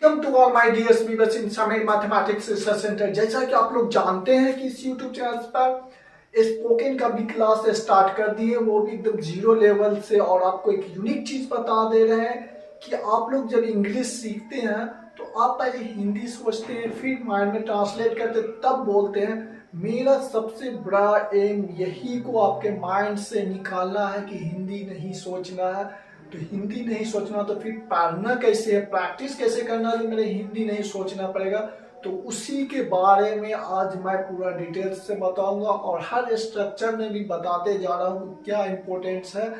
Welcome to all my dear viewers in Sameer mathematics research centre. जैसा कि आप लोग जानते हैं कि इस यूट्यूब चैनल पर स्पोकन का भी क्लास स्टार्ट कर दिए, वो भी एकदम जीरो लेवल से। और आपको एक यूनिक चीज बता दे रहे हैं कि आप लोग जब इंग्लिश सीखते हैं तो आप पहले हिंदी सोचते हैं, फिर माइंड में ट्रांसलेट करते, तब बोलते हैं। मेरा सबसे बड़ा एम यही को आपके माइंड से निकालना है कि हिंदी नहीं सोचना है। तो हिंदी नहीं सोचना तो फिर पढ़ना कैसे है, प्रैक्टिस कैसे करना है, मेरे हिंदी नहीं सोचना पड़ेगा। तो उसी के बारे में आज मैं पूरा डिटेल्स से बताऊंगा और हर स्ट्रक्चर में भी बताते जा रहा हूँ क्या इम्पोर्टेंस है,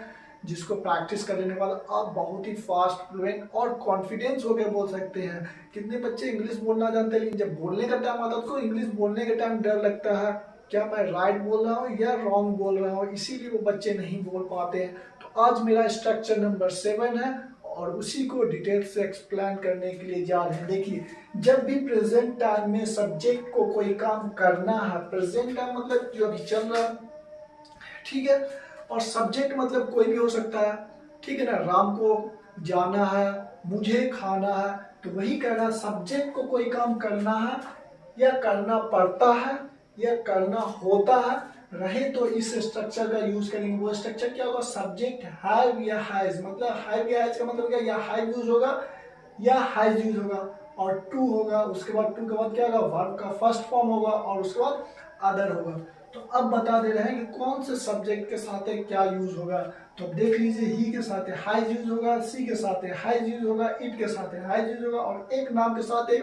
जिसको प्रैक्टिस करने के बाद आप बहुत ही फास्ट, फ्लुएंट और कॉन्फिडेंस होकर बोल सकते हैं। कितने बच्चे इंग्लिश बोलना जानते हैं लेकिन जब बोलने का टाइम आता है उसको इंग्लिश बोलने के टाइम डर लगता है, क्या मैं राइट बोल रहा हूँ या रॉन्ग बोल रहा हूँ, इसीलिए वो बच्चे नहीं बोल पाते हैं। तो आज मेरा स्ट्रक्चर नंबर 7 है और उसी को डिटेल से एक्सप्लेन करने के लिए जा रहे हैं। देखिए, जब भी प्रेजेंट टाइम में सब्जेक्ट को कोई काम करना है, प्रेजेंट टाइम मतलब जो अभी चल रहा है, ठीक है, और सब्जेक्ट मतलब कोई भी हो सकता है, ठीक है ना। राम को जाना है, मुझे खाना है, तो वही कहना सब्जेक्ट को कोई काम करना है या करना पड़ता है या करना होता है रहे तो इस स्ट्रक्चर का यूज करेंगे। वो स्ट्रक्चर क्या होगा, सब्जेक्ट हैव या हैज, मतलब हैव या हैज का मतलब क्या, या हैव यूज होगा या हैज यूज होगा और टू होगा। उसके बाद टू के बाद क्या होगा, वर्ब का फर्स्ट फॉर्म होगा और उसके बाद अदर होगा। तो अब बता दे रहे हैं कि कौन से सब्जेक्ट के साथ क्या यूज होगा। तो अब देख लीजिए, ही के साथ हैज यूज होगा, सी के साथ हैज यूज होगा, इट के साथ हैज यूज होगा और एक नाम के साथ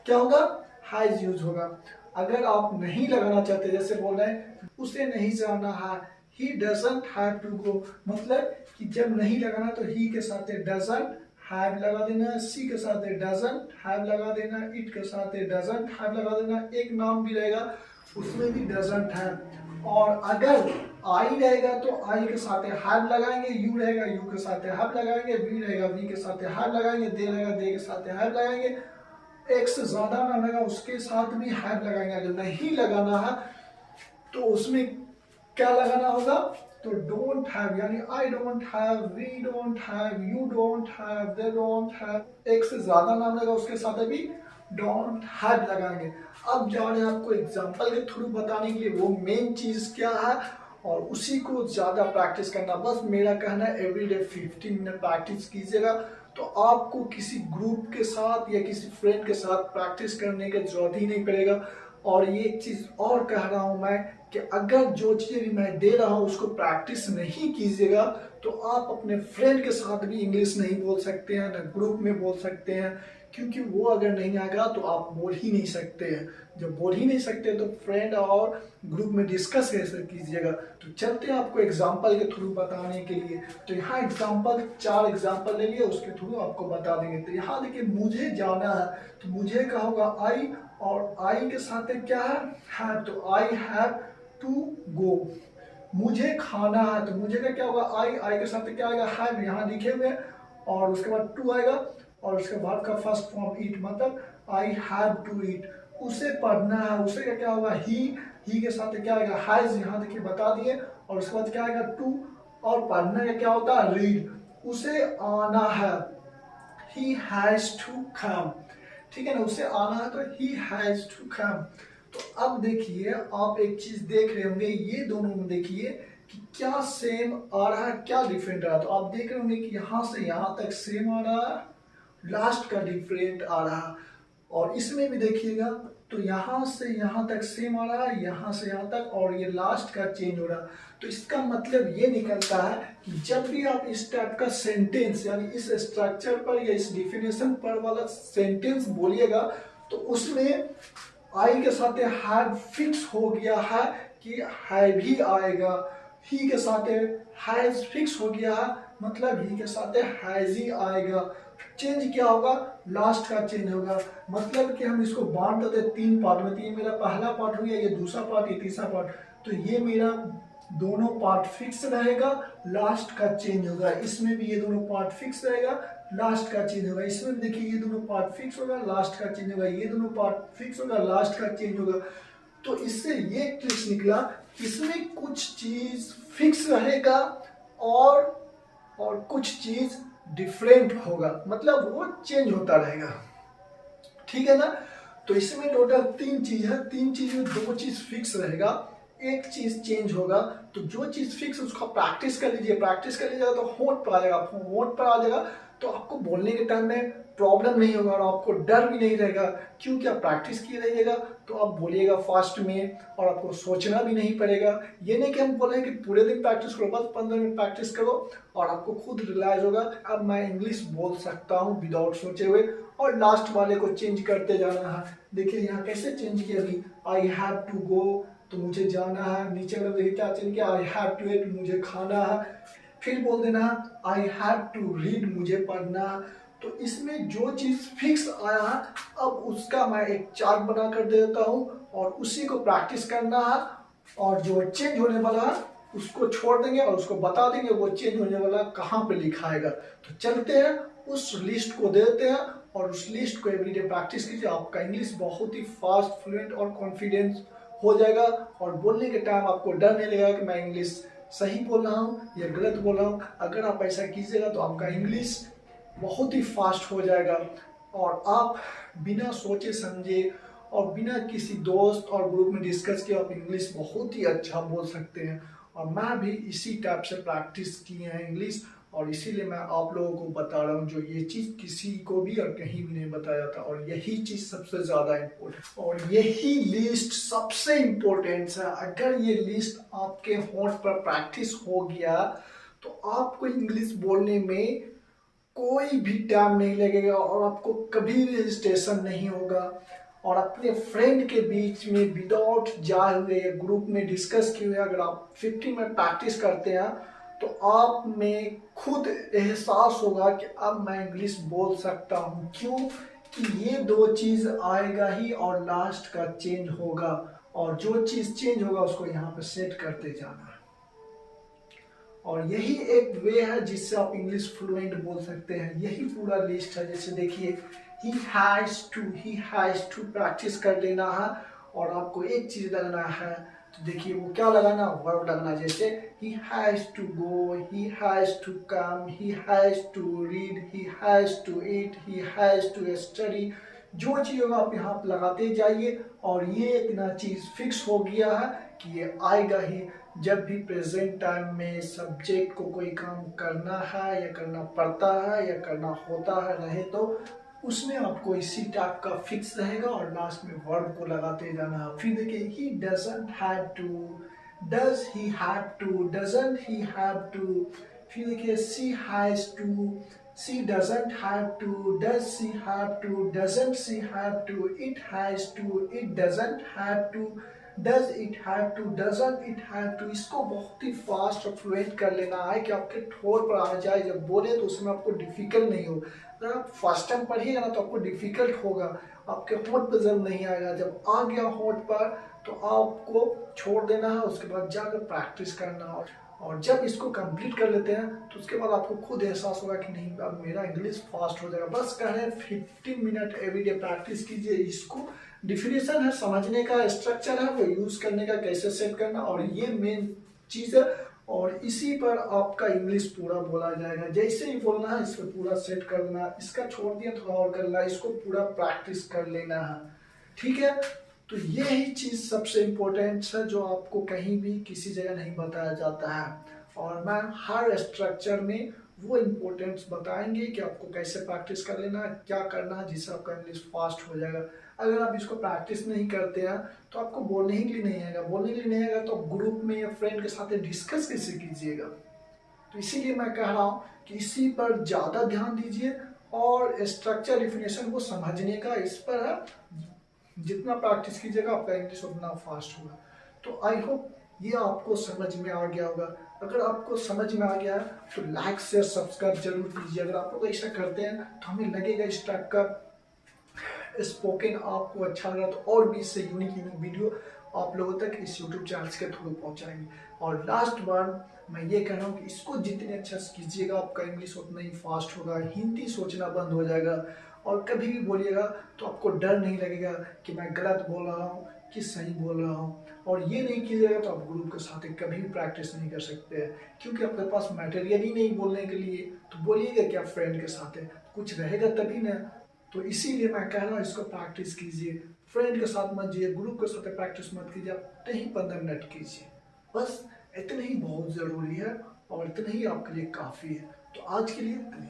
क्या होगा, हैज यूज होगा। अगर आप नहीं लगाना चाहते, जैसे बोल रहे हैं उसे नहीं जाना है, he doesn't have to go, मतलब कि जब नहीं लगाना तो ही के साथ डजंट हैव लगा देना, सी के साथ डजंट हैव लगा देना, इट के साथ डजंट हैव लगा देना, एक नाम भी रहेगा उसमें भी डजंट हैव। और अगर आई रहेगा तो आई के साथ हैव लगाएंगे, यू रहेगा यू के साथ हैव लगाएंगे, वी रहेगा वी के साथ हैव लगाएंगे, दे रहेगा दे के साथ हैव लगाएंगे, एक से ज्यादा नाम रहेगा उसके साथ भी हैव लगाएंगे। अगर नहीं लगाना है तो उसमें क्या लगाना होगा, तो डोंट हैव, यानी I don't have, we don't have, you don't have, they don't have, एक से ज्यादा नाम रहेगा उसके साथ भी डोंट हैव लगाएंगे। अब जा रहे हैं आपको एग्जांपल के थ्रू बताने के लिए वो मेन चीज क्या है और उसी को ज्यादा प्रैक्टिस करना। बस मेरा कहना है एवरीडे 15 मिनट प्रैक्टिस कीजिएगा तो आपको किसी ग्रुप के साथ या किसी फ्रेंड के साथ प्रैक्टिस करने की जरूरत ही नहीं पड़ेगा। और ये एक चीज और कह रहा हूं मैं कि अगर जो चीजें भी मैं दे रहा हूं उसको प्रैक्टिस नहीं कीजिएगा तो आप अपने फ्रेंड के साथ भी इंग्लिश नहीं बोल सकते हैं, ना ग्रुप में बोल सकते हैं, क्योंकि वो अगर नहीं आएगा तो आप बोल ही नहीं सकते हैं। जब बोल ही नहीं सकते तो फ्रेंड और ग्रुप में डिस्कस कैसे कीजिएगा। तो चलते हैं आपको एग्जाम्पल के थ्रू बताने के लिए। तो यहाँ एग्जाम्पल 4 एग्जाम्पल ले लिए, उसके थ्रू आपको बता देंगे। तो यहाँ देखिए, मुझे जाना है तो मुझे का होगा आई और आई के साथ क्या है, हैव, तो आई हैव टू गो। मुझे खाना है तो मुझे का क्या होगा, आई के साथ क्या आएगा, हैव, यहाँ लिखे हुए, और उसके बाद टू आएगा और उसके बाद का फर्स्ट फॉर्म ईट, मतलब आई हैव टू ईट। उसे पढ़ना है, उसे का क्या होगा, ही के साथ क्या आएगा, हैज, यहाँ देखिए बता दिए, और उसके बाद क्या आएगा टू, और पढ़ना का क्या होता है, रीड। उसे आना है, ही हैज टू कम, ठीक है ना, उसे आना है तो ही हैज टू कम। तो अब देखिए, आप एक चीज देख रहे होंगे, ये दोनों में देखिए कि क्या सेम आ रहा है क्या डिफरेंट आ रहा है। तो आप देख रहे होंगे कि यहाँ से यहाँ तक सेम आ रहा है, लास्ट का डिफरेंट आ रहा है। और इसमें भी देखिएगा तो यहाँ से यहाँ तक सेम आ रहा है, यहाँ से यहाँ तक, और ये लास्ट का चेंज हो रहा है। तो इसका मतलब ये निकलता है कि जब भी आप इस टाइप का सेंटेंस, यानी इस स्ट्रक्चर पर या इस डिफिनेशन पर वाला सेंटेंस बोलिएगा तो उसमें आई के साथ हैव फिक्स हो गया है कि हैव ही आएगा, ही के साथ हैज फिक्स हो गया है मतलब ही के साथ हैज ही आएगा। चेंज क्या होगा, लास्ट का चेंज होगा। मतलब कि हम इसको बांट देते 3 पार्ट में, तो ये मेरा पहला पार्ट हो गया, ये दूसरा पार्ट, ये तीसरा पार्ट। तो ये मेरा दोनों पार्ट फिक्स रहेगा, लास्ट का चेंज होगा। इसमें भी ये दोनों पार्ट फिक्स रहेगा, लास्ट का चेंज होगा। इसमें भी देखिए, ये दोनों पार्ट फिक्स होगा, लास्ट का चेंज होगा, ये दोनों पार्ट फिक्स होगा, लास्ट का चेंज होगा। तो इससे ये ट्रिक्स निकला, इसमें कुछ चीज फिक्स रहेगा और कुछ चीज डिफरेंट होगा, मतलब वो चेंज होता रहेगा। ठीक है ना। तो इसमें टोटल 3 चीज है, 3 चीज में 2 चीज फिक्स रहेगा, एक चीज चेंज होगा। तो जो चीज फिक्स उसका प्रैक्टिस कर लीजिए, प्रैक्टिस कर लीजिएगा तो होंठ पर आ जाएगा, होंठ पर आ जाएगा तो आपको बोलने के टाइम में प्रॉब्लम नहीं होगा और आपको डर भी नहीं रहेगा, क्योंकि आप प्रैक्टिस किए रहिएगा तो आप बोलिएगा फास्ट में और आपको सोचना भी नहीं पड़ेगा। ये नहीं कि हम बोल रहे हैं कि पूरे दिन प्रैक्टिस करो, बस 15 मिनट प्रैक्टिस करो और आपको खुद रियलाइज होगा अब मैं इंग्लिश बोल सकता हूँ विदाउट सोचे हुए। और लास्ट वाले को चेंज करते जाना है। देखिए यहाँ कैसे चेंज किया, अभी आई हैव टू गो तो मुझे जाना है, नीचे में देखिए क्या चेंज किया, आई हैव टू ईट मुझे खाना है, फिर बोल देना आई हैव टू रीड मुझे पढ़ना। तो इसमें जो चीज फिक्स आया है अब उसका मैं एक चार्ट बना कर दे देता हूँ और उसी को प्रैक्टिस करना है, और जो चेंज होने वाला है उसको छोड़ देंगे और उसको बता देंगे वो चेंज होने वाला कहाँ पे लिखा आएगा। तो चलते हैं उस लिस्ट को दे देते हैं और उस लिस्ट को एवरीडे प्रैक्टिस कीजिए, आपका इंग्लिश बहुत ही फास्ट, फ्लुएंट और कॉन्फिडेंस हो जाएगा और बोलने के टाइम आपको डर नहीं लगेगा कि मैं इंग्लिश सही बोल रहा हूँ या गलत बोल रहा हूँ। अगर आप ऐसा कीजिएगा तो आपका इंग्लिश बहुत ही फास्ट हो जाएगा और आप बिना सोचे समझे और बिना किसी दोस्त और ग्रुप में डिस्कस किए आप इंग्लिश बहुत ही अच्छा बोल सकते हैं। और मैं भी इसी टाइप से प्रैक्टिस की है इंग्लिश, और इसीलिए मैं आप लोगों को बता रहा हूँ जो ये चीज़ किसी को भी और कहीं भी नहीं बताया था, और यही चीज़ सबसे ज़्यादा इम्पोर्टेंट और यही लिस्ट सबसे इम्पोर्टेंट है। अगर ये लिस्ट आपके होंठ पर प्रैक्टिस हो गया तो आपको इंग्लिश बोलने में कोई भी टाइम नहीं लगेगा और आपको कभी भी रजिस्ट्रेशन नहीं होगा। और अपने फ्रेंड के बीच में विदाउट जाए हुए या ग्रुप में डिस्कस किए हुए अगर आप 50 मिनट प्रैक्टिस करते हैं तो आप में खुद एहसास होगा कि अब मैं इंग्लिश बोल सकता हूँ। क्यों कि ये 2 चीज आएगा ही और लास्ट का चेंज होगा, और जो चीज चेंज होगा उसको यहाँ पे सेट करते जाना है। और यही एक वे है जिससे आप इंग्लिश फ्लुएंट बोल सकते हैं। यही पूरा लिस्ट है। जैसे देखिए ही हैज टू प्रैक्टिस कर लेना है और आपको एक चीज लगना है, तो देखिए वो क्या लगाना, वर्ब लगना। जैसे he has to go, he has to come, he has to read, he has to eat, he has to study. जो चीज होगा आप यहाँ पे लगाते जाइए और ये इतना चीज फिक्स हो गया है कि ये आएगा ही। जब भी प्रेजेंट टाइम में सब्जेक्ट को कोई काम करना है या करना पड़ता है या करना होता है रहे तो उसमें आपको इसी टाइप का फिक्स रहेगा और लास्ट में वर्ब को लगाते जाना है। फिर देखिए he doesn't have to, does he have to, doesn't he have to. फिर देखिए she has to, she doesn't have to, does she have to, doesn't she have to, it has to, it doesn't have to, does it have to, doesn't it have to. इसको बहुत ही fast और fluent कर लेना है कि आपके ठोर पर आ जाए, जब बोले तो उसमें आपको डिफिकल्ट नहीं हो। अगर आप फर्स्ट टाइम पढ़िएगा ना तो आपको डिफिकल्ट होगा, आपके होंठ पर जब नहीं आएगा, जब आ गया होंठ पर तो आपको छोड़ देना है, उसके बाद जाकर प्रैक्टिस करना। और जब इसको कंप्लीट कर लेते हैं तो उसके बाद आपको खुद एहसास होगा कि नहीं अब मेरा इंग्लिश फास्ट हो जाएगा। बस कह रहे हैं 15 मिनट एवरीडे प्रैक्टिस कीजिए। इसको डिफिनेशन है, समझने का स्ट्रक्चर है, वो यूज करने का कैसे सेट करना, और ये मेन चीज है। और इसी पर आपका इंग्लिश पूरा बोला जाएगा। जैसे ही बोलना है इस पर पूरा सेट कर देना, इसका छोड़ दिया थोड़ा और करना, इसको पूरा प्रैक्टिस कर लेना है। ठीक है, तो यही चीज सबसे इम्पोर्टेंट है जो आपको कहीं भी किसी जगह नहीं बताया जाता है। और मैं हर स्ट्रक्चर में वो इम्पोर्टेंट्स बताएंगे कि आपको कैसे प्रैक्टिस कर लेना है, क्या करना है जिससे आपका इंग्लिश फास्ट हो जाएगा। अगर आप इसको प्रैक्टिस नहीं करते हैं तो आपको बोलने ही के लिए नहीं आएगा, बोलने के लिए नहीं आएगा तो ग्रुप में या फ्रेंड के साथ डिस्कस कैसे कीजिएगा। तो इसीलिए मैं कह रहा हूँ कि इसी पर ज़्यादा ध्यान दीजिए और स्ट्रक्चर डिफिनेशन को समझने का इस पर है। जितना प्रैक्टिस कीजिएगा आपका इंग्लिश उतना फास्ट होगा। तो आई होप ये आपको समझ में आ गया होगा। अगर आपको समझ में आ गया है तो लाइक शेयर सब्सक्राइब जरूर कीजिए। अगर आप लोग ऐसा करते हैं तो हमें लगेगा इस टाइप का स्पोकन आपको अच्छा लगा तो और भी इससे यूनिक वीडियो आप लोगों तक इस यूट्यूब चैनल के थ्रू पहुंचाएंगे। और लास्ट बार मैं ये कह रहा हूँ कि इसको जितने अच्छा कीजिएगा आपका इंग्लिश उतना ही फास्ट होगा, हिंदी सोचना बंद हो जाएगा और कभी भी बोलिएगा तो आपको डर नहीं लगेगा कि मैं गलत बोल रहा हूँ कि सही बोल रहा हूँ। और ये नहीं कीजिएगा तो आप ग्रुप के साथ कभी भी प्रैक्टिस नहीं कर सकते हैं, क्योंकि आपके पास मटेरियल ही नहीं बोलने के लिए। तो बोलिएगा कि आप फ्रेंड के साथ है, कुछ रहेगा तभी ना। तो इसीलिए मैं कह रहा हूँ इसको प्रैक्टिस कीजिए, फ्रेंड के साथ मत जाइए, ग्रुप के साथ प्रैक्टिस मत कीजिए, आप नहीं 15 मिनट कीजिए, बस इतना ही बहुत ज़रूरी है और इतना ही आपके लिए काफ़ी है। तो आज के लिए इतना ही।